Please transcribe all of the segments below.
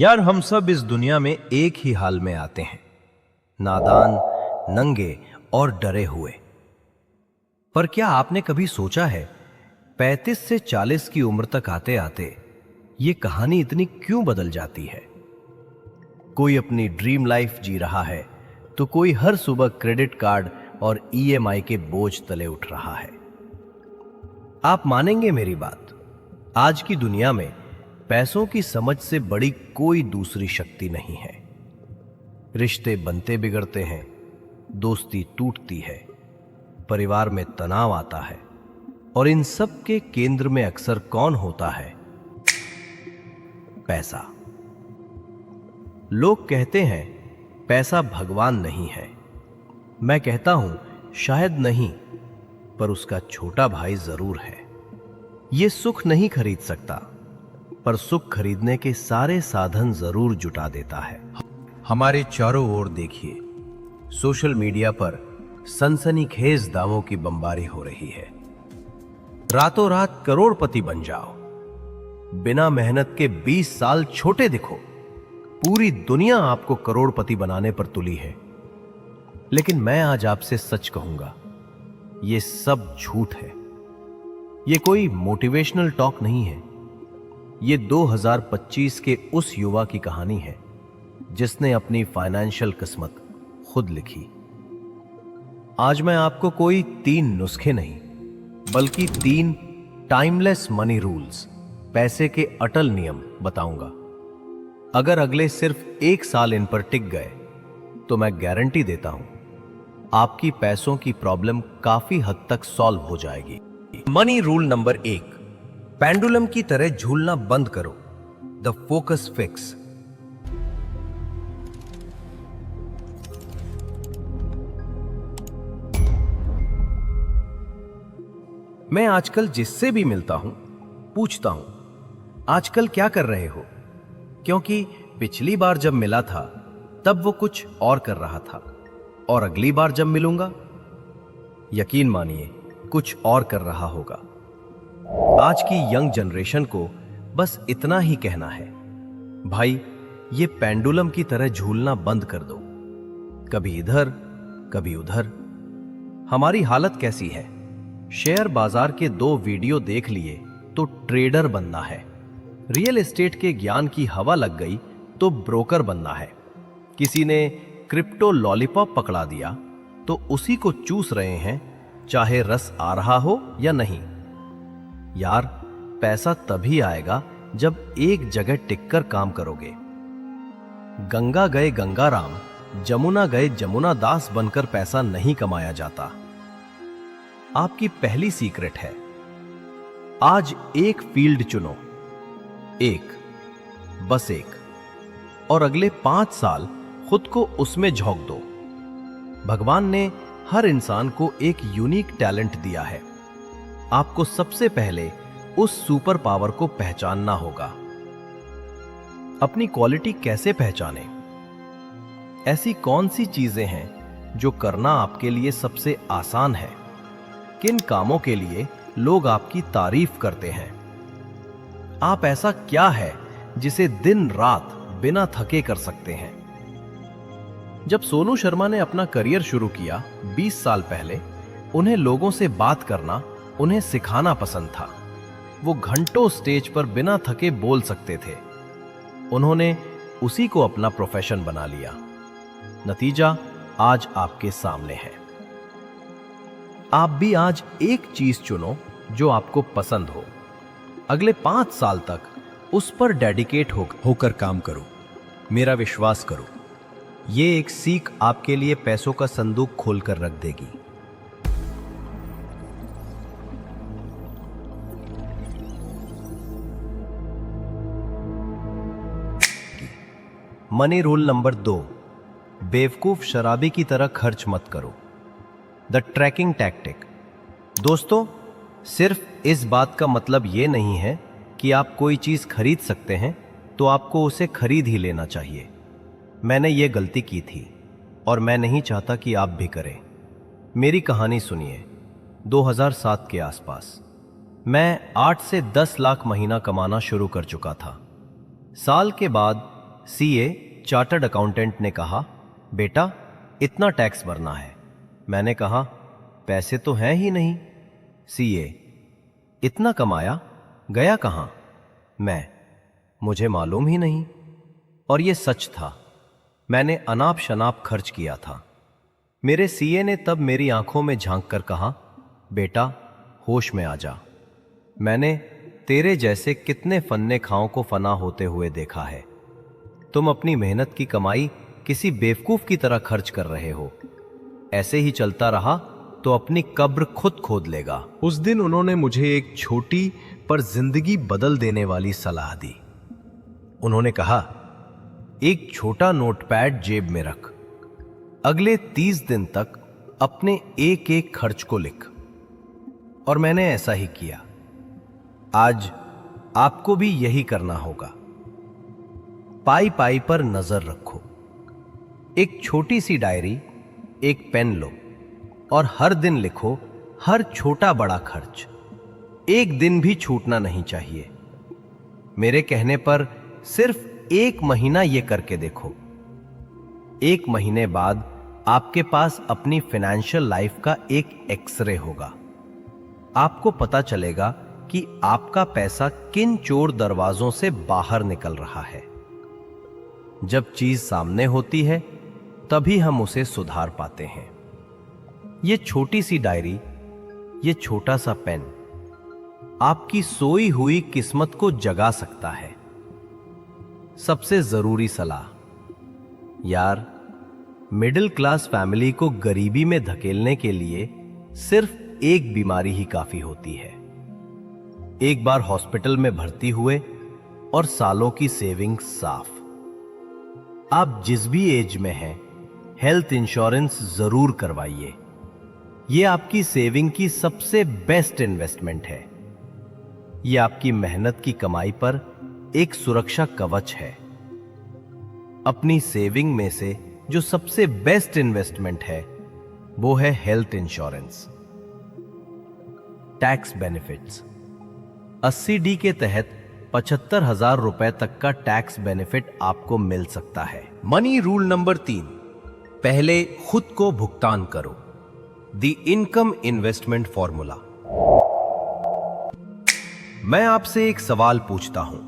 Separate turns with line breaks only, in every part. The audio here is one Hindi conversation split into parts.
यार, हम सब इस दुनिया में एक ही हाल में आते हैं, नादान, नंगे और डरे हुए। पर क्या आपने कभी सोचा है 35 से 40 की उम्र तक आते आते ये कहानी इतनी क्यों बदल जाती है? कोई अपनी ड्रीम लाइफ जी रहा है तो कोई हर सुबह क्रेडिट कार्ड और ईएमआई के बोझ तले उठ रहा है। आप मानेंगे मेरी बात, आज की दुनिया में पैसों की समझ से बड़ी कोई दूसरी शक्ति नहीं है। रिश्ते बनते बिगड़ते हैं, दोस्ती टूटती है, परिवार में तनाव आता है और इन सब के केंद्र में अक्सर कौन होता है? पैसा। लोग कहते हैं पैसा भगवान नहीं है। मैं कहता हूं शायद नहीं, पर उसका छोटा भाई जरूर है। यह सुख नहीं खरीद सकता, पर सुख खरीदने के सारे साधन जरूर जुटा देता है। हमारे चारों ओर देखिए, सोशल मीडिया पर सनसनीखेज दावों की बमबारी हो रही है। रातों रात करोड़पति बन जाओ, बिना मेहनत के 20 साल छोटे दिखो, पूरी दुनिया आपको करोड़पति बनाने पर तुली है। लेकिन मैं आज आपसे सच कहूंगा, यह सब झूठ है। यह कोई मोटिवेशनल टॉक नहीं है। ये 2025 के उस युवा की कहानी है जिसने अपनी फाइनेंशियल किस्मत खुद लिखी। आज मैं आपको कोई 3 नुस्खे नहीं, बल्कि 3 टाइमलेस मनी रूल्स, पैसे के अटल नियम बताऊंगा। अगर अगले सिर्फ 1 साल इन पर टिक गए तो मैं गारंटी देता हूं आपकी पैसों की प्रॉब्लम काफी हद तक सॉल्व हो जाएगी। मनी रूल नंबर 1, पेंडुलम की तरह झूलना बंद करो। The focus fix. मैं आजकल जिससे भी मिलता हूं पूछता हूं, आजकल क्या कर रहे हो? क्योंकि पिछली बार जब मिला था तब वो कुछ और कर रहा था, और अगली बार जब मिलूंगा, यकीन मानिए कुछ और कर रहा होगा। आज की यंग जनरेशन को बस इतना ही कहना है, भाई ये पेंडुलम की तरह झूलना बंद कर दो, कभी इधर कभी उधर। हमारी हालत कैसी है? शेयर बाजार के 2 वीडियो देख लिए तो ट्रेडर बनना है, रियल एस्टेट के ज्ञान की हवा लग गई तो ब्रोकर बनना है, किसी ने क्रिप्टो लॉलीपॉप पकड़ा दिया तो उसी को चूस रहे हैं, चाहे रस आ रहा हो या नहीं। यार, पैसा तभी आएगा जब एक जगह टिककर काम करोगे। गंगा गए गंगाराम, जमुना गए जमुना दास बनकर पैसा नहीं कमाया जाता। आपकी पहली सीक्रेट है, आज एक फील्ड चुनो, बस एक, और अगले 5 साल खुद को उसमें झोंक दो। भगवान ने हर इंसान को एक यूनिक टैलेंट दिया है। आपको सबसे पहले उस सुपर पावर को पहचानना होगा। अपनी क्वालिटी कैसे पहचाने? ऐसी कौन सी चीजें हैं जो करना आपके लिए सबसे आसान है? किन कामों के लिए लोग आपकी तारीफ करते हैं? आप ऐसा क्या है जिसे दिन रात बिना थके कर सकते हैं? जब सोनू शर्मा ने अपना करियर शुरू किया 20 साल पहले, उन्हें लोगों से बात करना, उन्हें सिखाना पसंद था। वो घंटों स्टेज पर बिना थके बोल सकते थे। उन्होंने उसी को अपना प्रोफेशन बना लिया। नतीजा आज आपके सामने है। आप भी आज एक चीज चुनो जो आपको पसंद हो। अगले 5 साल तक उस पर डेडिकेट होकर काम करो। मेरा विश्वास करो, ये एक सीख आपके लिए पैसों का संदूक खोलकर रख देगी। मनी रूल नंबर 2, बेवकूफ शराबी की तरह खर्च मत करो। The tracking tactic. दोस्तों, सिर्फ इस बात का मतलब यह नहीं है कि आप कोई चीज खरीद सकते हैं तो आपको उसे खरीद ही लेना चाहिए। मैंने ये गलती की थी और मैं नहीं चाहता कि आप भी करें। मेरी कहानी सुनिए। 2007 के आसपास मैं 8 से 10 लाख महीना कमाना शुरू कर चुका था। साल के बाद सीए चार्टर्ड अकाउंटेंट ने कहा, बेटा इतना टैक्स भरना है। मैंने कहा, पैसे तो हैं ही नहीं। सीए, इतना कमाया, गया कहां? मुझे मालूम ही नहीं। और ये सच था, मैंने अनाप शनाप खर्च किया था। मेरे सीए ने तब मेरी आंखों में झांक कर कहा, बेटा होश में आ जा। मैंने तेरे जैसे कितने फन्ने खाओं को फना होते हुए देखा है। तुम अपनी मेहनत की कमाई किसी बेवकूफ की तरह खर्च कर रहे हो। ऐसे ही चलता रहा तो अपनी कब्र खुद खोद लेगा। उस दिन उन्होंने मुझे एक छोटी पर जिंदगी बदल देने वाली सलाह दी। उन्होंने कहा, एक छोटा नोटपैड जेब में रख, अगले 30 दिन तक अपने एक एक खर्च को लिख। और मैंने ऐसा ही किया। आज आपको भी यही करना होगा। पाई पाई पर नजर रखो। एक छोटी सी डायरी, एक पेन लो और हर दिन लिखो हर छोटा बड़ा खर्च। एक दिन भी छूटना नहीं चाहिए। मेरे कहने पर सिर्फ 1 महीना यह करके देखो। 1 महीने बाद आपके पास अपनी फाइनेंशियल लाइफ का एक एक्सरे होगा। आपको पता चलेगा कि आपका पैसा किन चोर दरवाजों से बाहर निकल रहा है। जब चीज सामने होती है तभी हम उसे सुधार पाते हैं। ये छोटी सी डायरी, ये छोटा सा पेन आपकी सोई हुई किस्मत को जगा सकता है। सबसे जरूरी सलाह, यार, मिडिल क्लास फैमिली को गरीबी में धकेलने के लिए सिर्फ एक बीमारी ही काफी होती है। एक बार हॉस्पिटल में भर्ती हुए और सालों की सेविंग्स साफ। आप जिस भी एज में हैं, हेल्थ इंश्योरेंस जरूर करवाइए। यह आपकी सेविंग की सबसे बेस्ट इन्वेस्टमेंट है। यह आपकी मेहनत की कमाई पर एक सुरक्षा कवच है। अपनी सेविंग में से जो सबसे बेस्ट इन्वेस्टमेंट है वो है health insurance. Tax benefits, 80D के तहत 75,000 रुपए तक का टैक्स बेनिफिट आपको मिल सकता है। मनी रूल नंबर 3, पहले खुद को भुगतान करो। The income investment formula. मैं आपसे एक सवाल पूछता हूं,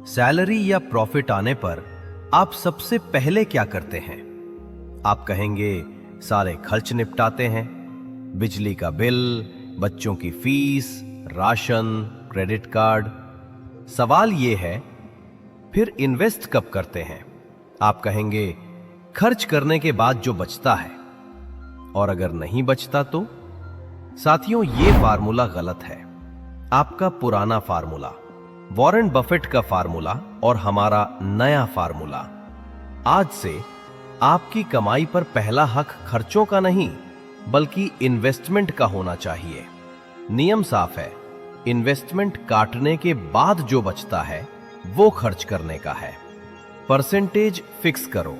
सैलरी या प्रॉफिट आने पर आप सबसे पहले क्या करते हैं? आप कहेंगे सारे खर्च निपटाते हैं, बिजली का बिल, बच्चों की फीस, राशन, क्रेडिट कार्ड। सवाल यह है, फिर इन्वेस्ट कब करते हैं? आप कहेंगे खर्च करने के बाद जो बचता है। और अगर नहीं बचता तो? साथियों, यह फार्मूला गलत है। आपका पुराना फार्मूला, वॉरेन बफेट का फार्मूला और हमारा नया फार्मूला। आज से आपकी कमाई पर पहला हक खर्चों का नहीं बल्कि इन्वेस्टमेंट का होना चाहिए। नियम साफ है, इन्वेस्टमेंट काटने के बाद जो बचता है वो खर्च करने का है। परसेंटेज फिक्स करो।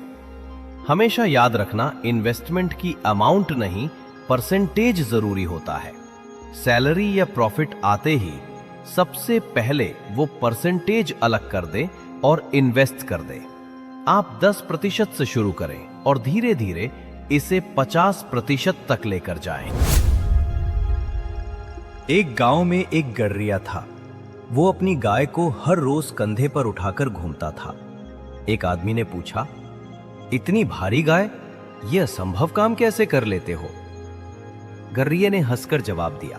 हमेशा याद रखना, इन्वेस्टमेंट की अमाउंट नहीं, परसेंटेज जरूरी होता है। सैलरी या प्रॉफिट आते ही सबसे पहले वो परसेंटेज अलग कर दे और इन्वेस्ट कर दे। आप 10% से शुरू करें और धीरे धीरे इसे 50% तक लेकर जाएं। एक गांव में एक गडरिया था। वो अपनी गाय को हर रोज कंधे पर उठाकर घूमता था। एक आदमी ने पूछा, इतनी भारी गाय, यह असंभव काम कैसे कर लेते हो? गडरिये ने हंसकर जवाब दिया,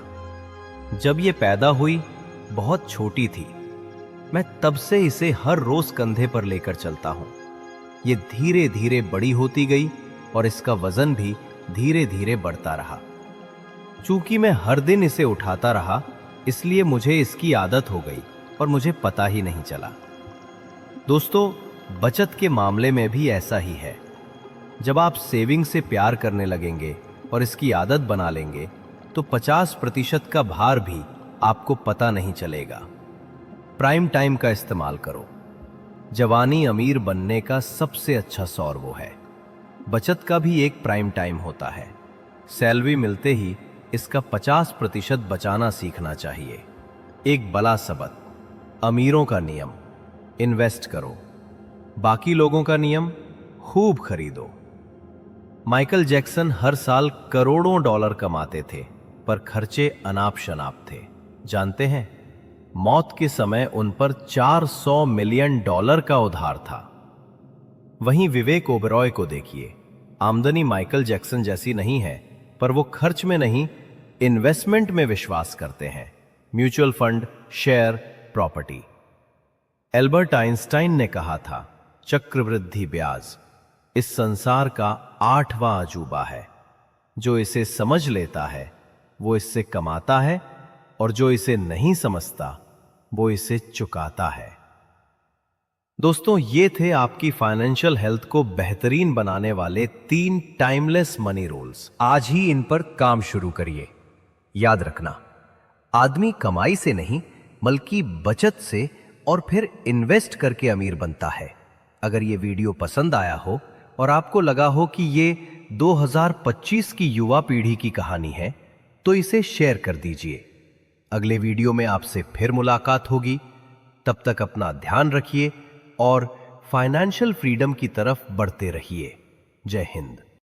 जब यह पैदा हुई बहुत छोटी थी, मैं तब से इसे हर रोज कंधे पर लेकर चलता हूं। यह धीरे धीरे बड़ी होती गई और इसका वजन भी धीरे धीरे बढ़ता रहा। चूंकि मैं हर दिन इसे उठाता रहा, इसलिए मुझे इसकी आदत हो गई और मुझे पता ही नहीं चला। दोस्तों, बचत के मामले में भी ऐसा ही है। जब आप सेविंग से प्यार करने लगेंगे और इसकी आदत बना लेंगे तो 50% का भार भी आपको पता नहीं चलेगा। प्राइम टाइम का इस्तेमाल करो। जवानी अमीर बनने का सबसे अच्छा सौर वो है। बचत का भी एक प्राइम टाइम होता है। सैलरी मिलते ही इसका 50% बचाना सीखना चाहिए। एक बला सबक, अमीरों का नियम, इन्वेस्ट करो, बाकी लोगों का नियम, खूब खरीदो। माइकल जैक्सन हर साल करोड़ों डॉलर कमाते थे, पर खर्चे अनाप शनाप थे। जानते हैं, मौत के समय उन पर 400 मिलियन डॉलर का उधार था। वहीं विवेक ओबरॉय को देखिए, आमदनी माइकल जैक्सन जैसी नहीं है, पर वो खर्च में नहीं, इन्वेस्टमेंट में विश्वास करते हैं। Mutual fund, share, property. Albert Einstein ने कहा था, चक्रवृद्धि ब्याज इस संसार का 8वां अजूबा है। जो इसे समझ लेता है वो इससे कमाता है, और जो इसे नहीं समझता वो इसे चुकाता है। दोस्तों, ये थे आपकी फाइनेंशियल हेल्थ को बेहतरीन बनाने वाले 3 टाइमलेस मनी रूल्स।
आज ही इन पर काम शुरू करिए।
याद रखना, आदमी कमाई से नहीं बल्कि बचत से और फिर इन्वेस्ट करके अमीर बनता है। अगर ये वीडियो पसंद आया हो और आपको लगा हो कि ये 2025 की युवा पीढ़ी की कहानी है, तो इसे शेयर कर दीजिए। अगले वीडियो में आपसे फिर मुलाकात होगी। तब तक अपना ध्यान रखिए और फाइनेंशियल फ्रीडम की तरफ बढ़ते रहिए। जय हिंद।